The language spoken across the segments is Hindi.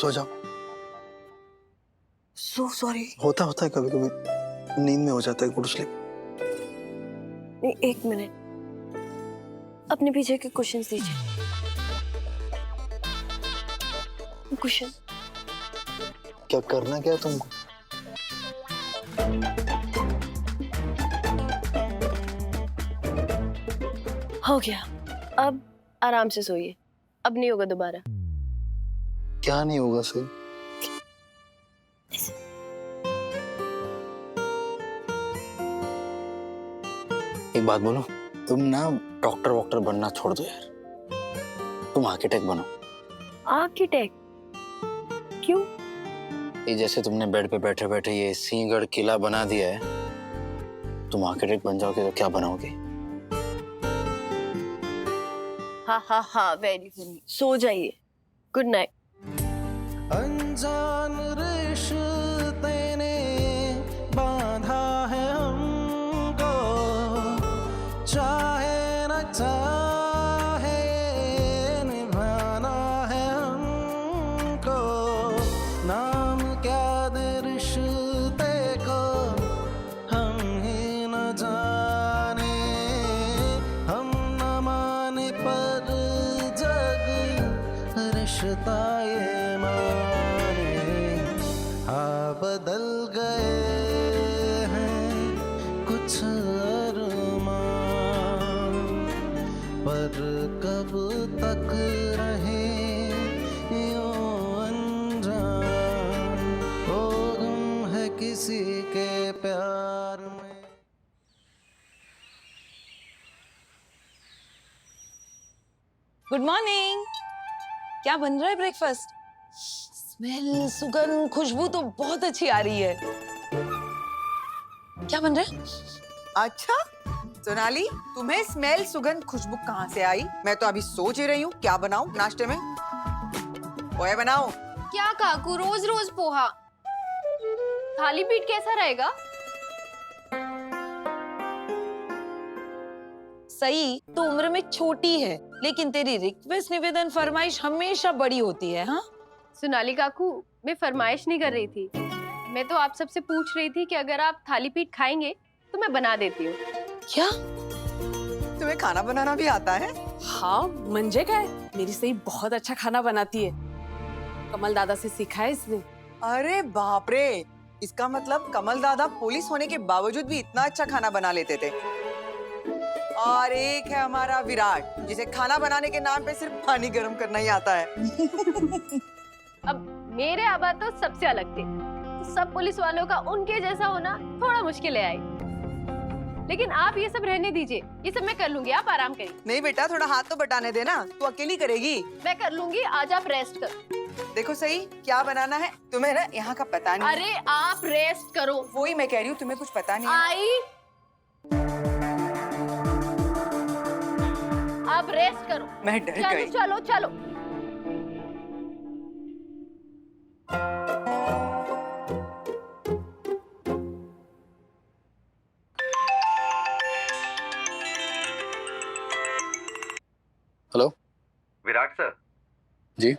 सो जाओ। So sorry. होता है कभी कभी, नींद में हो जाता है गुड स्लीप। एक मिनट, अपने पीछे के कुशन दीजिए। कुशन। क्या करना क्या है तुमको? हो गया, अब आराम से सोइए, अब नहीं होगा दोबारा। क्या नहीं होगा सही? एक बात बोलो, तुम ना डॉक्टर वॉक्टर बनना छोड़ दो यार, तुम आर्किटेक्ट बनो। आर्किटेक्ट? क्यों? ये जैसे तुमने बेड पे बैठे बैठे ये सिंहगढ़ किला बना दिया है, तुम आर्किटेक्ट बन जाओगे तो क्या बनाओगे? हाँ, वेरी फनी। सो जाइए, गुड नाइट। अनजान रिश्ते ने बांधा है हमको, चाहे न चाहे निभाना है हमको। नाम क्या दे रिश्ते को हम ही न जाने, हम न माने पर जग रिश्ता ये माने। हाँ बदल गए हैं कुछ अरमान, पर कब तक रहे यूं अनजान, हो गुम है किसी के प्यार में। Good morning. क्या बन रहा है ब्रेकफास्ट? स्मेल, सुगंध, खुशबू तो बहुत अच्छी आ रही है। क्या बन रहा है? अच्छा सोनाली, तुम्हें स्मेल, सुगंध, खुशबू कहाँ से आई? मैं तो अभी सोच ही रही हूँ क्या बनाऊं नाश्ते में। पोहे बनाओ? क्या काकू, रोज रोज पोहा? थाली पीठ कैसा रहेगा? सही तो उम्र में छोटी है, लेकिन तेरी रिक्वेस्ट, निवेदन, फरमाइश हमेशा बड़ी होती है। हाँ सोनाली काकू, मैं फरमाइश नहीं कर रही थी, मैं तो आप सबसे पूछ रही थी कि अगर आप थाली पीठ खाएंगे तो मैं बना देती हूँ। क्या? तुम्हें खाना बनाना भी आता है? हाँ, म्हणजे काय, मेरी सही बहुत अच्छा खाना बनाती है, कमल दादा से सीखा है इसने। अरे बाप रे, इसका मतलब कमल दादा पुलिस होने के बावजूद भी इतना अच्छा खाना बना लेते थे। और एक है हमारा विराट, जिसे खाना बनाने के नाम पे सिर्फ पानी गर्म करना ही आता है। अब मेरे आबा तो सबसे अलग थे, तो सब पुलिस वालों का उनके जैसा होना थोड़ा मुश्किल है आई। लेकिन आप ये सब रहने दीजिए, ये सब मैं कर लूंगी, आप आराम करिए। नहीं बेटा, थोड़ा हाथ तो बटाने देना, तू अकेली करेगी? मैं कर लूंगी, आज आप रेस्ट करो। देखो सही, क्या बनाना है तुम्हें ना यहाँ का पता नहीं। अरे आप रेस्ट करो। वही मैं कह रही हूँ, तुम्हें कुछ पता नहीं है। आई, आप रेस्ट करो। मैं डर गई। चलो चलो। Hello Virat sir. जी।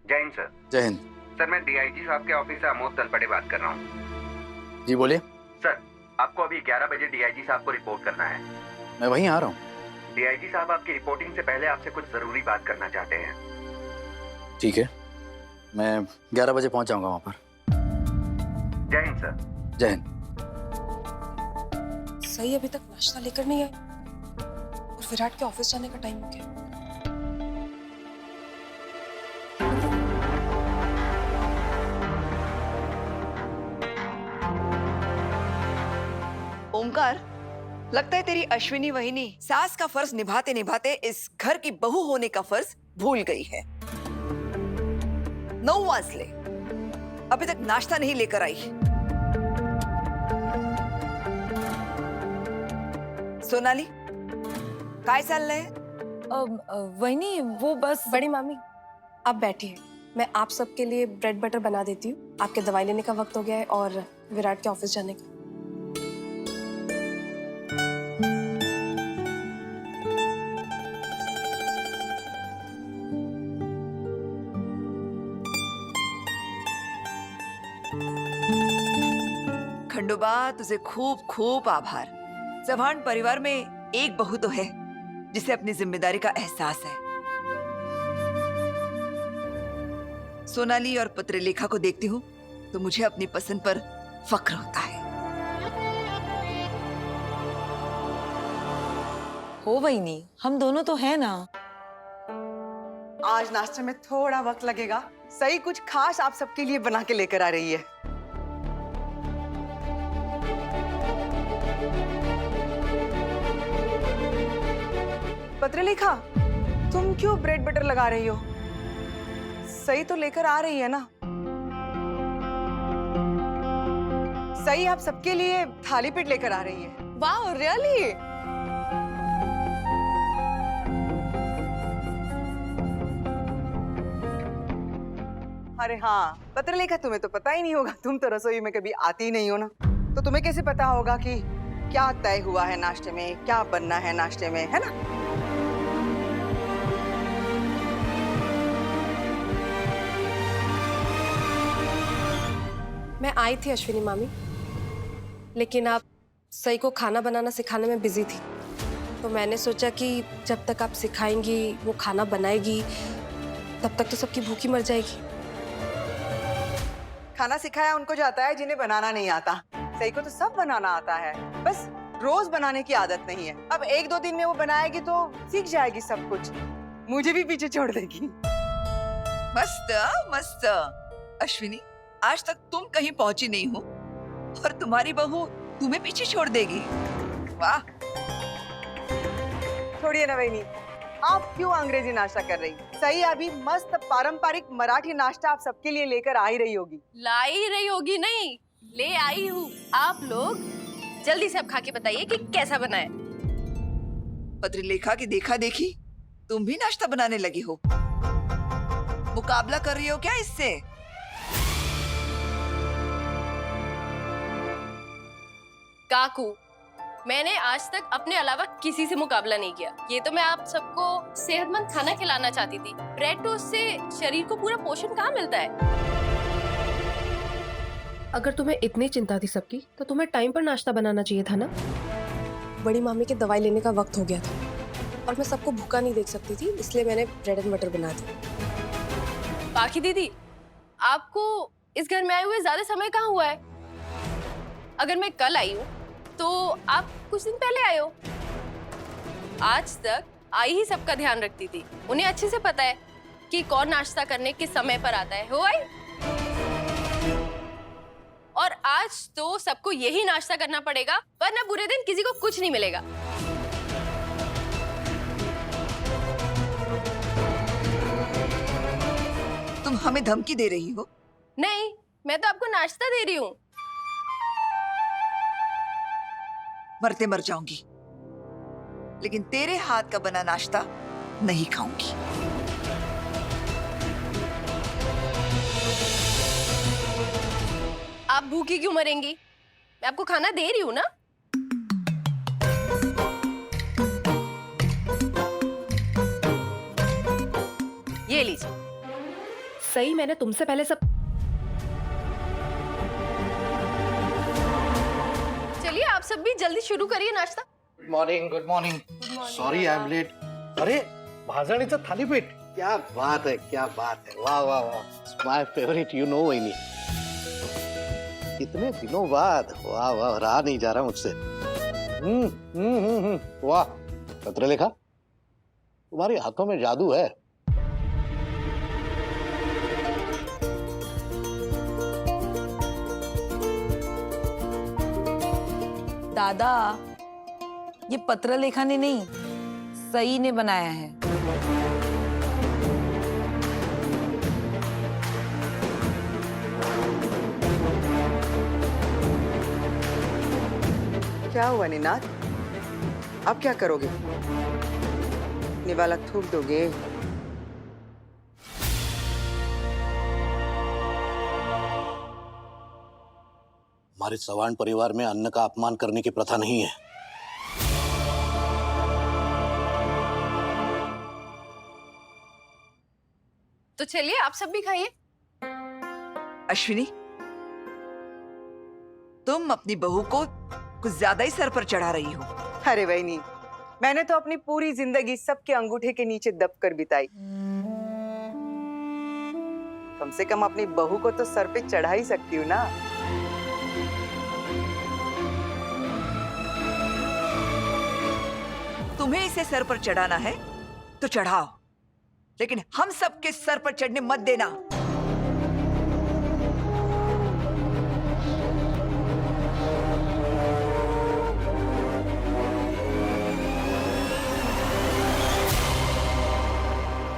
जय हिंद सर। जय हिंद। सर मैं डीआईजी साहब के ऑफिस से अमोद तलपड़े बात कर रहा हूँ। जी बोलिए। सर आपको अभी 11 बजे डीआईजी साहब को रिपोर्ट करना है। मैं वहीं आ रहा हूँ। डीआईजी साहब आपकी रिपोर्टिंग से पहले आपसे कुछ जरूरी बात करना चाहते हैं। ठीक है, मैं 11 बजे पहुंच जाऊंगा वहां पर। जय हिंद सर। जय हिंद। सही अभी तक नाश्ता लेकर नहीं आए और विराट के ऑफिस जाने का टाइम हो गया। ओमकार, लगता है तेरी अश्विनी वहिनी सास का फर्ज निभाते निभाते इस घर की बहू होने का फर्ज भूल गई है। 9 वाजले, अभी तक नाश्ता नहीं लेकर आई। सोनाली, काय चाललंय? वही वो बस। बड़ी मामी आप बैठिए, मैं आप सबके लिए ब्रेड बटर बना देती हूँ। आपके दवाई लेने का वक्त हो गया है और विराट के ऑफिस जाने का। दिलरुबा, तुझे खूब खूब आभार। चौहान परिवार में एक बहू तो है जिसे अपनी जिम्मेदारी का एहसास है। सोनाली और पत्रलेखा को देखती हूँ तो मुझे अपनी पसंद पर फक्र होता है। हो वहीनी, हम दोनों तो है ना। आज नाश्ते में थोड़ा वक्त लगेगा। सही कुछ खास आप सबके लिए बना के लेकर आ रही है। पत्रलेखा, तुम क्यों ब्रेड बटर लगा रही हो? सही तो लेकर आ रही है ना? सही आप सबके लिए थाली पीठ लेकर आ रही है। वाह, रियली? अरे हाँ, पत्रलेखा, तुम्हें तो पता ही नहीं होगा, तुम तो रसोई में कभी आती ही नहीं हो ना, तो तुम्हें कैसे पता होगा कि क्या तय हुआ है नाश्ते में, क्या बनना है नाश्ते में, है ना? मैं आई थी अश्विनी मामी, लेकिन आप सई को खाना बनाना सिखाने में बिजी थी, तो मैंने सोचा कि जब तक आप सिखाएंगी, वो खाना बनाएगी, तब तक तो सबकी भूखी मर जाएगी। खाना सिखाया उनको जाता है जिन्हें बनाना नहीं आता। सही को तो सब बनाना आता है, बस रोज बनाने की आदत नहीं है। अब एक दो दिन में वो बनाएगी तो सीख जाएगी सब कुछ, मुझे भी पीछे छोड़ देगी। मस्त मस्त। अश्विनी, आज तक तुम कहीं पहुंची नहीं हो और तुम्हारी बहू तुम्हें पीछे छोड़ देगी। वाह। छोड़िए ना वहीनी, आप क्यों अंग्रेजी नाश्ता कर रही? सही अभी मस्त पारंपरिक मराठी नाश्ता आप सबके लिए लेकर आ ही रही होगी। ला ही रही होगी नहीं, ले आई हूँ। आप लोग जल्दी से अब खा के बताइए कि कैसा बना है। पत्रलेखा की देखा देखी तुम भी नाश्ता बनाने लगी हो। मुकाबला कर रही हो क्या इससे? काकू, मैंने आज तक अपने अलावा किसी से मुकाबला नहीं किया। ये तो मैं आप सबको सेहतमंद खाना खिलाना चाहती थी। ब्रेड टोस्ट से शरीर को पूरा पोषण कहाँ मिलता है? अगर तुम्हें इतनी चिंता थी सबकी, तो तुम्हें टाइम पर नाश्ता बनाना चाहिए था ना। बड़ी मामी के दवाई लेने का वक्त हो गया था और मैं सबको भूखा नहीं देख सकती थी, इसलिए मैंने ब्रेड एंड बटर बना दी। बाकी दीदी, आपको इस घर में आए हुए ज्यादा समय कहाँ हुआ है? अगर मैं कल आई हूँ तो आप कुछ दिन पहले आए हो। आज तक आई ही सबका ध्यान रखती थी। उन्हें अच्छे से पता है कि कौन नाश्ता करने किस समय पर आता है। हो आई? और आज तो सबको यही नाश्ता करना पड़ेगा, वरना पूरे दिन किसी को कुछ नहीं मिलेगा। तुम हमें धमकी दे रही हो? नहीं, मैं तो आपको नाश्ता दे रही हूँ। मरते मर जाऊंगी, लेकिन तेरे हाथ का बना नाश्ता नहीं खाऊंगी। आप भूखी क्यों मरेंगी? मैं आपको खाना दे रही हूँ ना। ये लीजिए। सही, मैंने तुमसे पहले सब। चलिए, आप सब भी जल्दी शुरू करिए नाश्ता। Good morning, good morning. Sorry I am late. अरे, भाजणीचं थालीपीठ। क्या बात है, क्या बात है। वाह वाह वाह, माय फेवरेट, यू नो वहीनी। कितने दिनों बाद, वाह वाह, रहा नहीं जा रहा मुझसे। वाह। पत्रलेखा, तुम्हारे हाथों में जादू है। दादा, ये पत्रलेखा ने नहीं, सई ने बनाया है। क्या हुआ निनाद? अब क्या करोगे? निवाला थूक दोगे? हमारे चौहान परिवार में अन्न का अपमान करने की प्रथा नहीं है। तो चलिए, आप सब भी खाइए। अश्विनी, तुम अपनी बहू को कुछ ज्यादा ही सर पर चढ़ा रही हो। अरे बहनी, मैंने तो अपनी पूरी जिंदगी सबके अंगूठे के नीचे दब कर बिताई। कम से कम अपनी बहू को तो सर पे चढ़ा ही सकती हूँ ना। तुम्हें इसे सर पर चढ़ाना है तो चढ़ाओ, लेकिन हम सबके सर पर चढ़ने मत देना।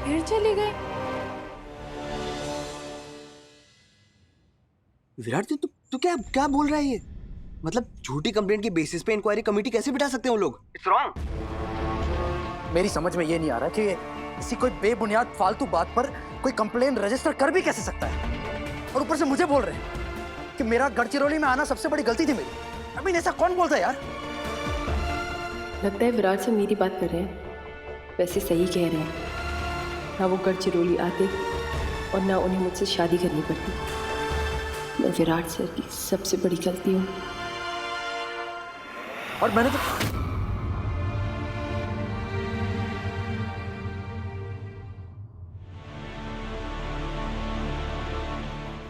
फिर चली गई। विराट तू क्या क्या बोल रहा है ये? मतलब झूठी कंप्लेंट की बेसिस पे इंक्वायरी कमेटी कैसे बिठा सकते हैं वो लोग? It's wrong. मेरी समझ में ये नहीं आ रहा कि किसी कोई बेबुनियाद फालतू बात पर कोई कंप्लेन रजिस्टर कर भी कैसे सकता है, और ऊपर से मुझे बोल रहे हैं कि मेरा गढ़चिरौली में आना सबसे बड़ी गलती थी मेरी। अभी ऐसा कौन बोलता है यार? लगता है विराट से मेरी बात कर रहे हैं। वैसे सही कह रहे हैं, ना वो गढ़चिरौली आते और ना उन्हें मुझसे शादी करनी पड़ती। मैं विराट सर की सबसे बड़ी गलती हूँ। और मैंने तो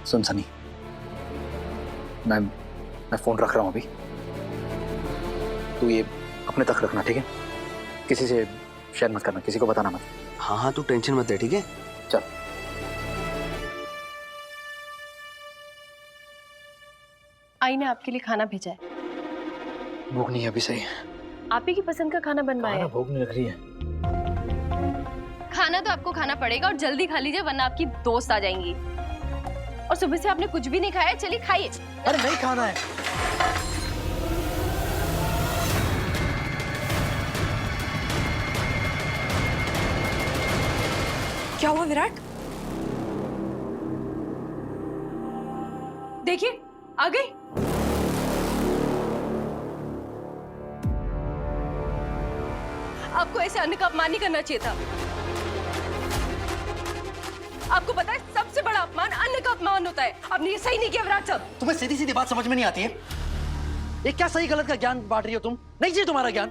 सुन सनी, मैं फोन रख रहा हूं अभी। तू ये अपने तक रखना, ठीक है? किसी से शेयर मत करना, किसी को बताना मत। हाँ तू टेंशन मत ले, ठीक है? चल। आई ने आपके लिए खाना भेजा है। भूख नहीं है अभी, सही। आप ही की पसंद का खाना बनवाया है। भूख नहीं लग रही है। खाना तो आपको खाना पड़ेगा और जल्दी खा लीजिए, वरना आपकी दोस्त आ जाएंगी। और सुबह से आपने कुछ भी नहीं खाया, चलिए खाइए। अरे नहीं खाना है। क्या हुआ विराट? देखिए आ गई। आपको ऐसे अन्न का अपमान नहीं करना चाहिए था। आपको पता है सबसे बड़ा अपमान अन्न का अपमान होता है। आपने ये सही नहीं किया विराट साहब। तुम्हें सीधी सीधी बात समझ में नहीं आती है? ये क्या सही गलत का ज्ञान बांट रही हो तुम? नहीं चाहिए तुम्हारा ज्ञान।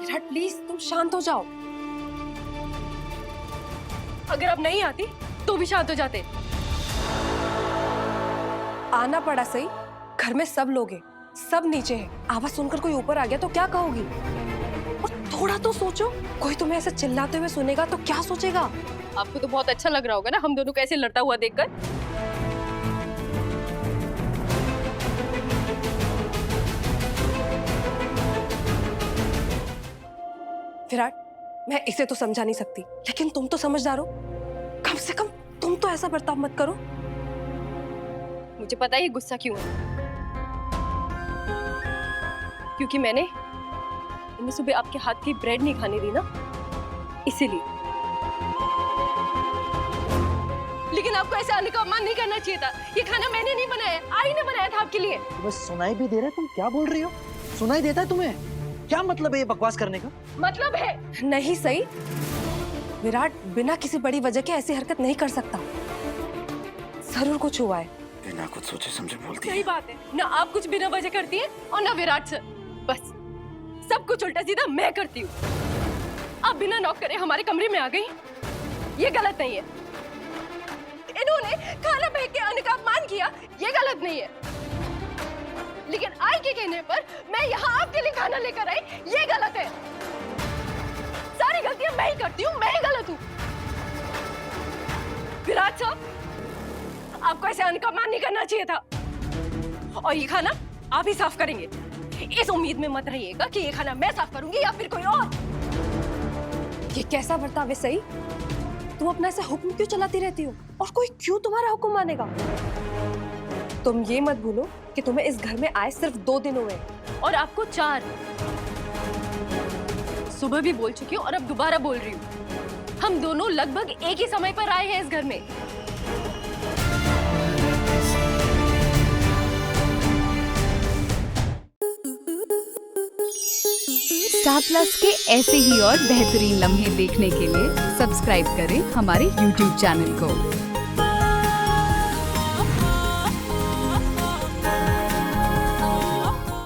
विराट प्लीज तुम शांत हो जाओ। अगर आप नहीं आती तो भी शांत हो जाते। आना पड़ा सही, घर में सब लोग हैं, सब नीचे हैं। आवाज सुनकर कोई ऊपर आ गया तो क्या कहोगी? और थोड़ा तो सोचो, कोई तुम्हें ऐसे चिल्लाते हुए सुनेगा तो क्या सोचेगा? आपको तो बहुत अच्छा लग रहा होगा ना हम दोनों कैसे लड़ता हुआ देखकर। विराट, मैं इसे तो समझा नहीं सकती, लेकिन तुम तो समझदार हो। कम से कम तुम तो ऐसा बर्ताव मत करो। मुझे पता है ये गुस्सा क्यों है, क्योंकि मैंने इन्हें सुबह आपके हाथ की ब्रेड नहीं खाने दी ना, इसीलिए। लेकिन आपको ऐसा अन्न का अपमान नहीं करना चाहिए था। ये खाना मैंने नहीं बनाया, आई ने बनाया था आपके लिए। तुम्हें सुनाई भी दे रहा है? तुम क्या बोल रही हो? सुनाई देता है तुम्हें? क्या मतलब है ये बकवास करने का? मतलब है नहीं सही, विराट बिना किसी बड़ी वजह के ऐसी हरकत नहीं कर सकता। जरूर कुछ हुआ है। बिना कुछ सोचे समझे बोलती है। सही बात है ना, आप कुछ बिना वजह करती है और ना विराट सर। बस सब कुछ उल्टा सीधा मैं करती हूँ। आप बिना नॉक करे हमारे कमरे में आ गई, ये गलत नहीं है। इन्होंने खाना फेंक के अन्न का अपमान किया, ये गलत नहीं है। लेकिन आई के कहने पर मैं यहाँ आपके लिए खाना लेकर आई, ये गलत है। सारी गलतियां मैं ही करती हूँ, मैं ही गलत हूँ। विराट साहब, आपको ऐसे अन्न का अपमान नहीं करना चाहिए था। और ये खाना आप ही साफ करेंगे, इस उम्मीद में मत रहिएगा कि ये खाना मैं साफ करूंगी या फिर कोई और। ये कैसा बर्ताव है सही? तुम अपना ऐसा हुक्म क्यों चलाती रहती हो, और कोई क्यों तुम्हारा हुक्म मानेगा? तुम ये मत भूलो कि तुम्हें इस घर में आए सिर्फ 2 दिन हुए और आपको 4। सुबह भी बोल चुकी हूँ और अब दोबारा बोल रही हूँ, हम दोनों लगभग एक ही समय पर आए हैं इस घर में। स्टार प्लस के ऐसे ही और बेहतरीन लम्हे देखने के लिए सब्सक्राइब करें हमारे YouTube चैनल को।